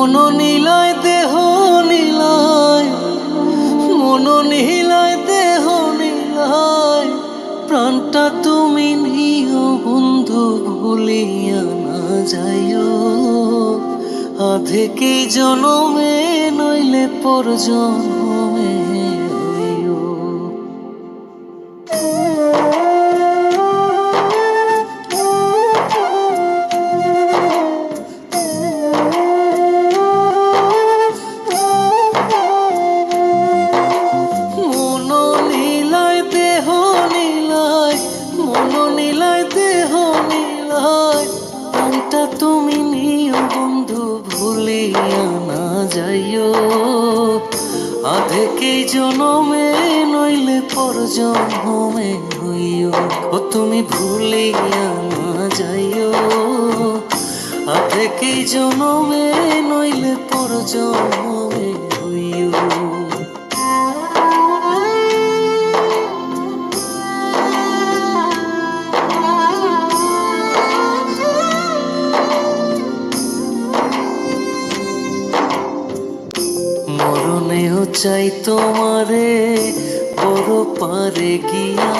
মন নীলায় দেহ নীলায়, মন নীলায় দেহ নীলায়, প্রাণটা তুমি নিও বন্ধু ভুলিয়া না যাইও। আধেকে জনমে নইলে পর জনমে হইও। তুমি নিও বন্ধু ভুলিয়া না যাইও। আধেকে জনমে নইলে পর জনমে হইও। ও তুমি ভুলিয়া না যাইও। আধেকে জনমে নইলে পর জনমে হইও। মরণেও চাই তোমারে বড় পারে গিয়া,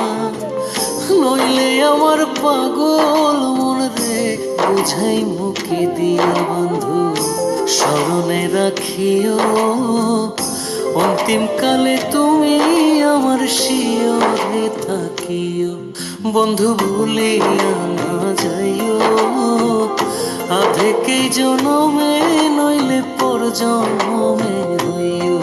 নইলে আমার পাগল মন রে বুঝাই মুখে দিয়া। বন্ধু স্মরণে রাখিও অন্তিম কালে তুমি আমার শিয়রে থাকিও। বন্ধু ভুলিয়া না যাইও। আধেকে জনমে নইলে পর জনমে হইও।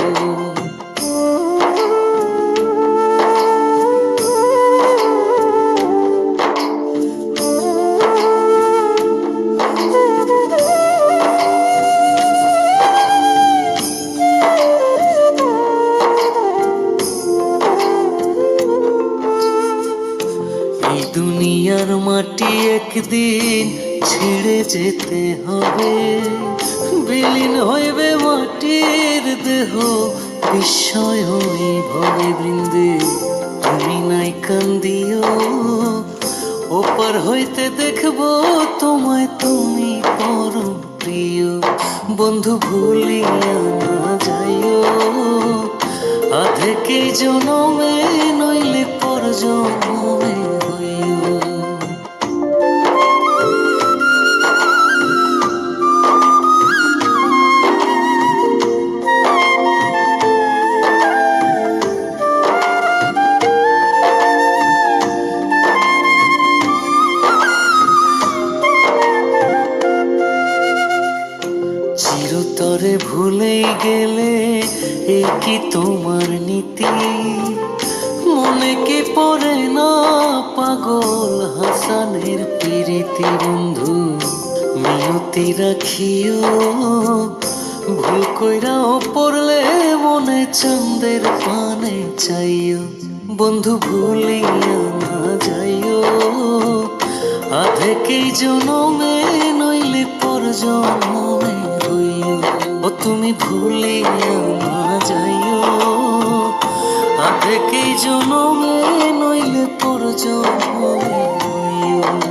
এই দুনিয়ার মাটি একদিন ছেড়ে যেতে হবে। বিলীন হইবে মাটির দেহ বিস্ময় ভবে বৃন্দে। তুমি নাই কান্দিও, ওপার হইতে দেখবো তোমায় তুমি পরম প্রিয়। বন্ধু ভুলিয়া না যাইও। আধেকে জনমে নইলে পর জনমে হইও। চিরতরে ভুলেই গেলে এ কি তোমার নীতি? মনে কি পড়ে না পাগল হাসানের প্রীতি? বন্ধু মিনতি রাখিও, ভুল কইরাও পড়লে মনে চাঁদের পানে চাইও। বন্ধু ভুলিয়া না যাইও। আধেকে জনমে নইলে পর জনমে হইও। ও তুমি ভুলিয়া না যাইও। আধেকে জনমে নইলে পর জনমে হইও।